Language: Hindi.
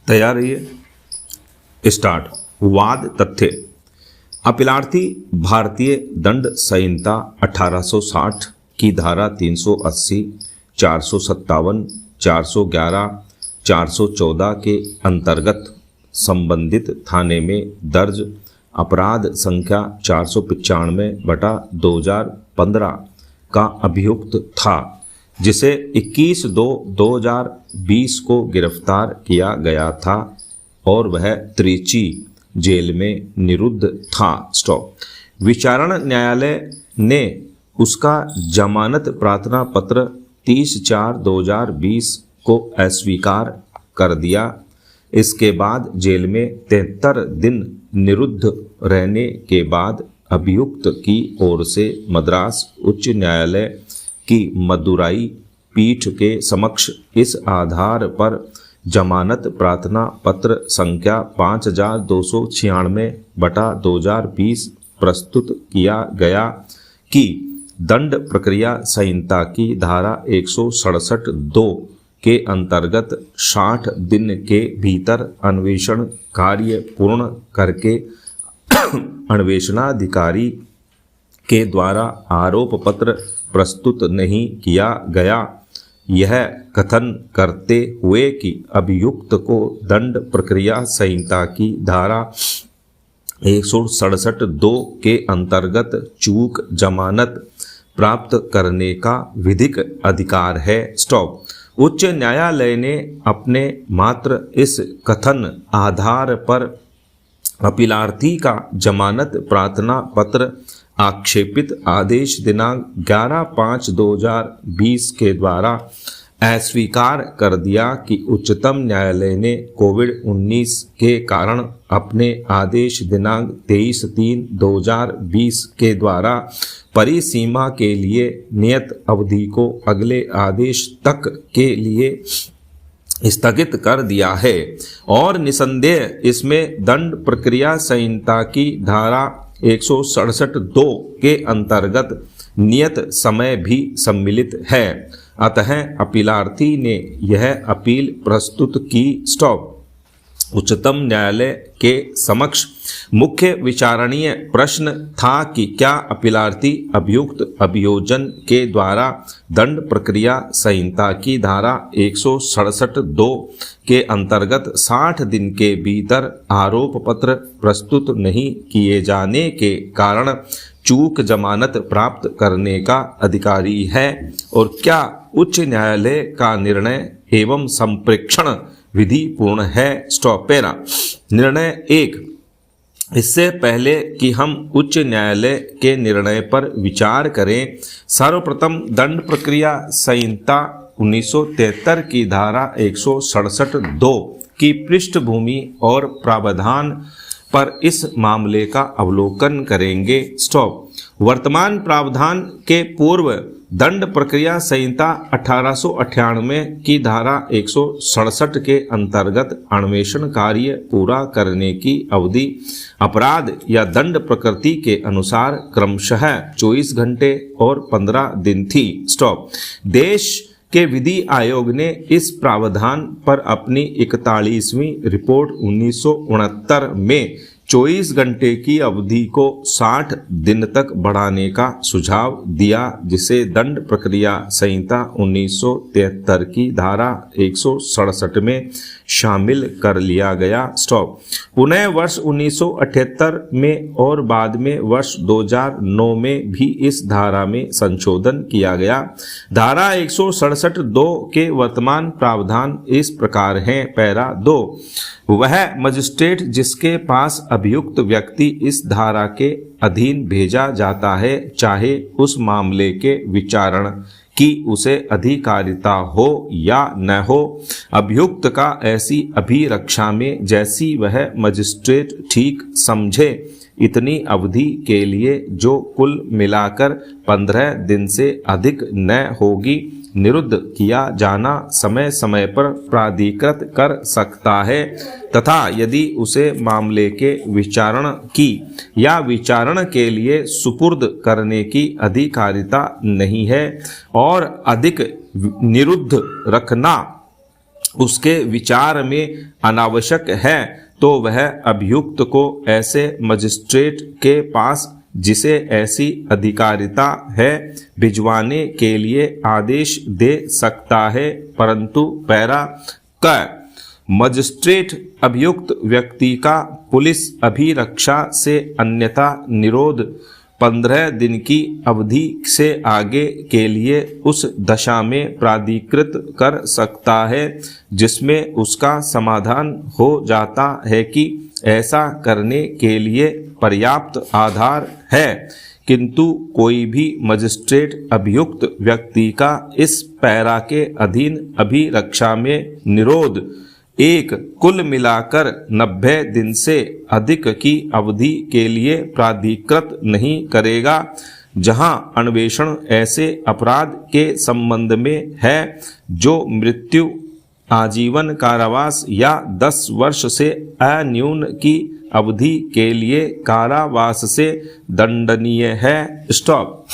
तैयार रहिए। स्टार्ट। वाद तथ्य। अपीलार्थी भारतीय दंड संहिता 1860 की धारा 380, 457, 411, 414 के अंतर्गत संबंधित थाने में दर्ज अपराध संख्या 495/2015 का अभियुक्त था, जिसे 21/2/2020 को गिरफ्तार किया गया था और वह त्रिची जेल में निरुद्ध था। स्टॉप। विचारण न्यायालय ने उसका जमानत प्रार्थना पत्र 30/4/2020 को अस्वीकार कर दिया। इसके बाद जेल में 73 दिन निरुद्ध रहने के बाद अभियुक्त की ओर से मद्रास उच्च न्यायालय की मदुराई पीठ के समक्ष इस आधार पर जमानत प्रार्थना पत्र संख्या 5296/2020 प्रस्तुत किया गया कि दंड प्रक्रिया संहिता की धारा 167(2) के अंतर्गत 60 दिन के भीतर अन्वेषण कार्य पूर्ण करके अन्वेषणाधिकारी के द्वारा आरोप पत्र प्रस्तुत नहीं किया गया। यह कथन करते हुए कि अभियुक्त को दंड प्रक्रिया संहिता की धारा 167(2) के अंतर्गत चूक जमानत प्राप्त करने का विधिक अधिकार है। स्टॉप। उच्च न्यायालय ने अपने मात्र इस कथन आधार पर अपीलार्थी का जमानत प्रार्थना पत्र आक्षेपित आदेश दिनांक 11/5/2020 के द्वारा अस्वीकार कर दिया कि उच्चतम न्यायालय ने कोविड-19 के कारण अपने आदेश दिनांक 23/3/2020 के द्वारा परिसीमा के लिए नियत अवधि को अगले आदेश तक के लिए स्थगित कर दिया है और निसंदेह इसमें दंड प्रक्रिया संहिता की धारा 167(2) के अंतर्गत नियत समय भी सम्मिलित है। अतः अपीलार्थी ने यह अपील प्रस्तुत की। स्टॉप। उच्चतम न्यायालय के समक्ष मुख्य विचारणीय प्रश्न था कि क्या अपीलार्थी अभियुक्त अभियोजन के द्वारा दंड प्रक्रिया संहिता की धारा 167(2) के अंतर्गत 60 दिन के भीतर आरोप पत्र प्रस्तुत नहीं किए जाने के कारण चूक जमानत प्राप्त करने का अधिकारी है और क्या उच्च न्यायालय का निर्णय एवं संप्रेक्षण विधि पूर्ण है। स्टॉप। पैरा। निर्णय 1। इससे पहले कि हम उच्च न्यायालय के निर्णय पर विचार करें, सर्वप्रथम दंड प्रक्रिया संहिता 1973 की धारा 167(2) की पृष्ठभूमि और प्रावधान पर इस मामले का अवलोकन करेंगे। स्टॉप। वर्तमान प्रावधान के पूर्व दंड प्रक्रिया संहिता 1898 की धारा 167 के अंतर्गत अन्वेषण कार्य पूरा करने की अवधि अपराध या दंड प्रकृति के अनुसार क्रमशः 24 घंटे और 15 दिन थी। स्टॉप। देश के विधि आयोग ने इस प्रावधान पर अपनी 41वीं रिपोर्ट 1969 में 24 घंटे की अवधि को 60 दिन तक बढ़ाने का सुझाव दिया, जिसे दंड प्रक्रिया संहिता 1973 की धारा 167 में शामिल कर लिया गया। स्टॉप। पुनः वर्ष 1978 में और बाद में वर्ष 2009 में भी इस धारा में संशोधन किया गया। धारा 167(2) के वर्तमान प्रावधान इस प्रकार हैं। पैरा 2। वह मजिस्ट्रेट जिसके पास अभियुक्त व्यक्ति इस धारा के अधीन भेजा जाता है, चाहे उस मामले के विचारण की उसे अधिकारिता हो या न हो, अभियुक्त का ऐसी अभिरक्षा में जैसी वह मजिस्ट्रेट ठीक समझे इतनी अवधि के लिए, जो कुल मिलाकर 15 दिन से अधिक न होगी, निरुद्ध किया जाना समय समय पर प्राधिकृत कर सकता है तथा यदि उसे मामले के विचारण की या विचारण के लिए सुपुर्द करने की अधिकारिता नहीं है और अधिक निरुद्ध रखना उसके विचार में अनावश्यक है तो वह अभियुक्त को ऐसे मजिस्ट्रेट के पास जिसे ऐसी अधिकारिता है भिजवाने के लिए आदेश दे सकता है, परंतु पैरा क मजिस्ट्रेट अभियुक्त व्यक्ति का पुलिस अभिरक्षा से अन्यथा निरोध 15 दिन की अवधि से आगे के लिए उस दशा में प्राधिकृत कर सकता है जिसमें उसका समाधान हो जाता है कि ऐसा करने के लिए पर्याप्त आधार है, किंतु कोई भी मजिस्ट्रेट अभियुक्त व्यक्ति का इस पैरा के अधीन अभिरक्षा में निरोध एक कुल मिलाकर 90 दिन से अधिक की अवधि के लिए प्राधिकृत नहीं करेगा, जहां अन्वेषण ऐसे अपराध के संबंध में है जो मृत्यु, आजीवन कारावास या 10 वर्ष से अन्यून की अवधि के लिए कारावास से दंडनीय है। स्टॉप।